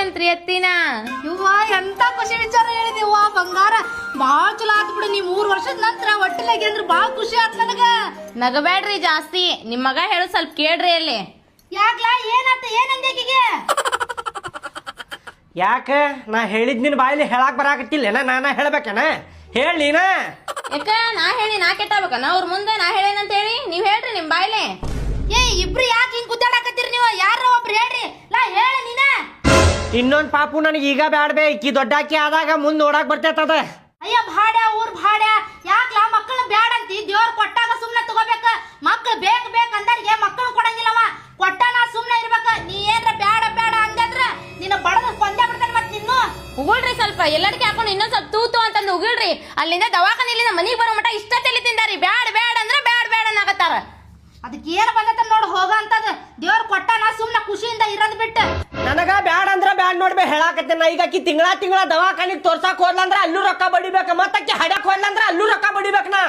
ಅಂತಂತ್ರಿ ಅತ್ತಿನ. ಇವ್ವ ಎಂತ ಖುಷಿ ವಿಚಾರ ಹೇಳಿದಿವ್ವ ಬಂಗಾರ. ಬಾಳ ಚಲೋ ಆತ್ ಬಿಡು. ನೀ 3 ವರ್ಷದ ನಂತರ ಹೊಟ್ಟಿಲಾಗಿ ಅಂದ್ರೆ ಬಾಳ ಖುಷಿ ಆತ್ ನನಗ. ನಗಬೇಡ್ರಿ ಜಾಸ್ತಿ. ನಿಮ್ ಮಗ ಹೇಳು ಸ್ವಲ್ಪ ಕೇಳ್ರಿ ಅಲ್ಲಿ. ಯಾಕ್ಲಾ ಏನಾತ ಏನಂದೇಕಿಗೆ? ಯಾಕ ನಾ ಹೇಳಿದ್ ನಿನ್ ಬಾಯಲ್ಲಿ ಹೇಳಾಕ್ ಬರಾಕತ್ತಿಲ್ಲೇನ? ನಾನ ಹೇಳ್ಬೇಕೇನ? ಹೇಳಿ ನೀನ. ಯಾಕ ನಾ ಹೇಳಿ ನಾ ಕೆಟ್ಟಾಗಬೇಕನ ಅವ್ರ ಮುಂದೆ? ನಾ ಹೇಳೇನಂತ ಹೇಳಿ ನೀವ್ ಹೇಳ್ರಿ ನಿಮ್ ಬಾಯ್ಲೆ. ಇಬ್ರು ಯಾಕೆ ಹಿಂಗ್ ಗುದ್ದಾಡಕತ್ತೀರಿ ನೀವು? ಯಾರ ಒಬ್ರು ಹೇಳ್ರಿ. ಲಾ ಹೇಳ ನೀನ. ಇನ್ನೊಂದ್ ಪಾಪು ನನಗೆ ಈಗ ಬ್ಯಾಡ್ಬೇ. ಈಕಿ ದೊಡ್ಡಾಕಿ ಆದಾಗ ಮುಂದ್ ನೋಡಾಕ್ ಬರ್ತೈತದ. ಅಯ್ಯ ಭಾಡ್ಯ ಊರ್ ಭಾಡ್ಯ. ಯಾಕ್ಲಾ ಮಕ್ಕಳು ಬ್ಯಾಡ ಅಂತಿ? ದೇವ್ರ ಕೊಟ್ಟಾಗ ಸುಮ್ನೆ ತಗೋಬೇಕ. ಮಕ್ಳು ಬೇಕ್ ಅಂದರಿಗೆ ಮಕ್ಕಳು ಕೊಡಂಗಿಲ್ಲವ. ಕೊಟ್ಟಾನ ಸುಮ್ನೆ ಇರ್ಬೇಕ. ನೀ ಏನ್ರ ಬ್ಯಾಡ ಬ್ಯಾಡ ಅಂದ್ರ ನಿನ್ನ ಬಡದ ಕೊಂದೇ ಬಿಡ್ತಾನೆ. ಮತ್ ನಿನ್ನು ಉಗುಳ್ರಿ ಸ್ವಲ್ಪ. ಎಲ್ಲಡಿಕೆ ಹಾಕೊಂಡು ಇನ್ನೊಂದ್ ಸ್ವಲ್ಪ ತೂತು ಅಂತಂದು ಉಗುಳ್ರಿ. ಅಲ್ಲಿಂದ ದವಾಖಾನಿಲಿಂದ ಮನಿಗ್ ಬರೋ ಮಟ ಇಷ್ಟ ತಲಿ ತಿಂದಾರಿ. ಬ್ಯಾಡ ಬ್ಯಾಡ ಅಂದ್ರ ಬ್ಯಾಡ ಬ್ಯಾಡ ಅನ್ನಕತ್ತಾರ. ಅದಕ್ಕೆ ಏನ್ ಬಂದತ ನೋಡ್ ಹೋಗ ಅಂತದ. ದೇವ್ರ ಕೊಟ್ಟಾನ ಸುಮ್ನೆ ಖುಷಿಯಿಂದ ಇರೋದ್ ಬಿಟ್ಟು. ನನಗ ಬ್ಯಾಡ ಅಂದ್ರ ಬ್ಯಾಡ್ ನೋಡ್ಬೇ ಹೇಳಾಕತ್ತೇನ. ಈಗ ಆಕಿ ತಿಂಗಳ ದವಾಖಾನಿಗ್ ತೋರ್ಸಾಕ್ ಹೋದ್ಲಂದ್ರ ಅಲ್ಲೂ ರೊಕ್ಕ ಬಡಿಬೇಕ. ಮತ್ತ ಆಕಿ ಹಡ್ಯಾಕ್ ಹೋದ್ಲಂದ್ರ ಅಲ್ಲೂ ರೊಕ್ಕ ಬಡಿಬೇಕ. ನಾ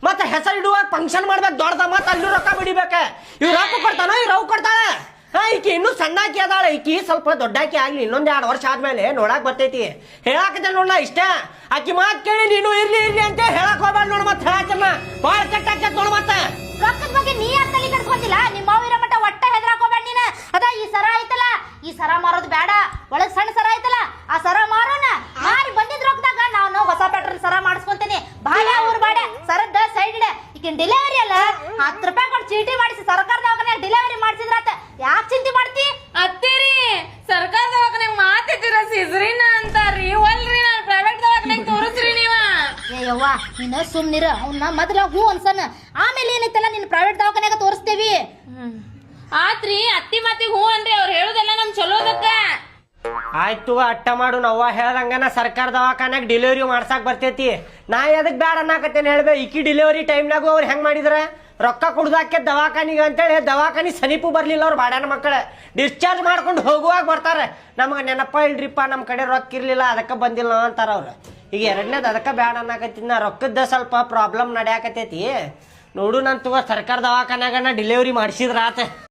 ಮತ್ತ ಹೆಸರು ಇಡುವಾಗ ಫಂಕ್ಷನ್ ಮಾಡ್ಬೇಕು ದೊಡ್ಡದ. ಮತ್ತ ಅಲ್ಲೂ ರೊಕ್ಕ ಬಡಿಬೇಕ. ಇವ್ ರೊಕ್ಕ ಕೊಡ್ತಾನ ಇವ್ ರವ್ ಕೊಡ್ತಾಳ. ಈಕಿ ಇನ್ನೂ ಸಣ್ಣಾಕಿ ಅದಾಳ. ಈಕಿ ಸ್ವಲ್ಪ ದೊಡ್ಡಾಕಿ ಆಗ್ಲಿ. ಇನ್ನೊಂದ್ 2 ವರ್ಷ ಆದ್ಮೇಲೆ ನೋಡಾಕ್ ಬರ್ತೈತಿ. ಹೇಳಾಕತ್ತೇನ ನೋಡ ಇಷ್ಟ. ಆಕಿ ಮಾತ್ ಕೇಳಿ ನೀನು ಇರ್ಲಿ ಅಂತ ಹೇಳಕ್ ಹೋಗ್ಬಾರ್ದು ನೋಡ್. ಮತ್ತ ಹೇಳಾಕನ್ನ ಬಾಳ ಕೆಟ್ಟಾಕೈತ್ ನೋಡ್. ಮತ್ತ ರೊಕ್ಕದ ಬಗ್ಗೆ ನೀ ಯಾಕೆ ತಲೆ ಕೆಡಿಸ್ಕೊಂತಿಲ್ಲ? ನಿಮ್ಮ ಅವ್ವ ಇರೋ ಮಟ್ಟ ಒಟ್ಟ ಹೆದರಾಕ್ ಹೋಗ್ಬೇಡ ನೀನ. ಅದ ಈ ಸರ ಐತಲ್ಲ, ಈ ಸರ ಮಾರೋದು ಬೇಡ. ಒಳಗ್ ಸಣ್ಣ ಸರ ಐತಲ್ಲ, ಆ ಸರ ಮಾರೋಣ. ಮಾರಿ ಬಂದಿದ್ ರೊಕ್ಕದಾಗ ನಾನು ಹೊಸ ಪ್ಯಾಟ್ರನ್ ಸರ ಮಾಡಿಸ್ಕೊಂತೇನೆ. ಬಾಡ ಊರ್ ಬಾಡ ಸರದ ಸೈಡ್ ಇಡೆ. ಈಗ ಡೆಲಿವರಿ ಅಲ್ಲ 10 ರೂಪಾಯಿ ಕೊಟ್ಟು ಚೀಟಿ ಮಾಡಿಸಿ ಸರ್ಕಾರ ದವಾಖಾನ್ಯಾಗ ಡೆಲಿವರಿ ಮಾಡಿಸಿದ್ರಾತ. ಯಾಕೆ ಚಿಂತೆ ಮಾಡ್ತಿ? ಅತ್ತಿರಿ ಸರ್ಕಾರ ದವಾಖಾನೆಗ್ ಮಾತಿದ್ದೀರ ಸಿಜ್ರಿನ ಅಂತಾರ್ರಿ. ಒಲ್ರಿ ನಾನು ಪ್ರೈವೇಟ್ ದವಾಖಾನೆಗ್ ತೋರಿಸ್ರಿ ನೀವ. ಯವ್ವ ನೀನು ಸುಮ್ನಿರ. ಅವ್ನ ಮೊದಲ ಹೂ ಅನ್ಸನ. ಆಮೇಲೆ ಏನೈತಲ್ಲ ನಿನ್ನ ಪ್ರೈವೇಟ್ ದವಾಖಾನ್ಯಾಗ ತೋರಿಸ್ತೇವಿ. ಆತ್ರಿ ಅತ್ತಿ ಮಾತಿಗೆ ಹೂ ಅನ್ರಿ. ಅವ್ರು ಹೇಳುದೆಲ್ಲ ನಮ್ ಚಲೋದಕ್ಕ. ಆಯ್ತು ಅಟ್ಟ ಮಾಡು. ನವ್ವ ಹೇಳ್ದಂಗನ ಸರ್ಕಾರ ದವಾಖಾನ್ಯಾಗ ಡೆಲಿವರಿ ಮಾಡ್ಸಾಕ್ ಬರ್ತೈತಿ. ನಾ ಎದಕ್ ಬ್ಯಾಡ ಅನ್ನಕತ್ತೇನೆ ಹೇಳ್ಬೇ. ಈಕಿ ಡೆಲಿವರಿ ಟೈಮ್ನಾಗು ಅವ್ರು ಹೆಂಗ್ ಮಾಡಿದ್ರ? ರೊಕ್ಕ ಕುಡ್ದಾಕೆ ದವಾಖಾನಿಗೆ ಅಂತೇಳಿ ದವಾಖಾನಿ ಸಮೀಪ ಬರ್ಲಿಲ್ಲ ಅವ್ರು ಬಾಡ್ಯಾನ ಮಕ್ಕಳ. ಡಿಸ್ಚಾರ್ಜ್ ಮಾಡ್ಕೊಂಡು ಹೋಗುವಾಗ ಬರ್ತಾರೆ. ನಮ್ಗೆ ನೆನಪ ಇಲ್ರಿಪ್ಪ ನಮ್ಮ ಕಡೆ ರೊಕ್ಕ ಇರ್ಲಿಲ್ಲ ಅದಕ್ಕೆ ಬಂದಿಲ್ಲ ಅಂತಾರ ಅವ್ರು. ಈಗ ಎರಡನೇದು ಅದಕ್ಕೆ ಬ್ಯಾಡ ಅನ್ನಕತ್ತೀನಿ. ನಾ ರೊಕ್ಕದ ಸ್ವಲ್ಪ ಪ್ರಾಬ್ಲಮ್ ನಡೆಯಾಕತೈತಿ. ನೋಡು ನಾನು ತಗೋ ಸರ್ಕಾರ ದವಾಖಾನ್ಯಾಗ ಡೆಲಿವರಿ ಮಾಡಿಸಿದ್ರ ಆತ.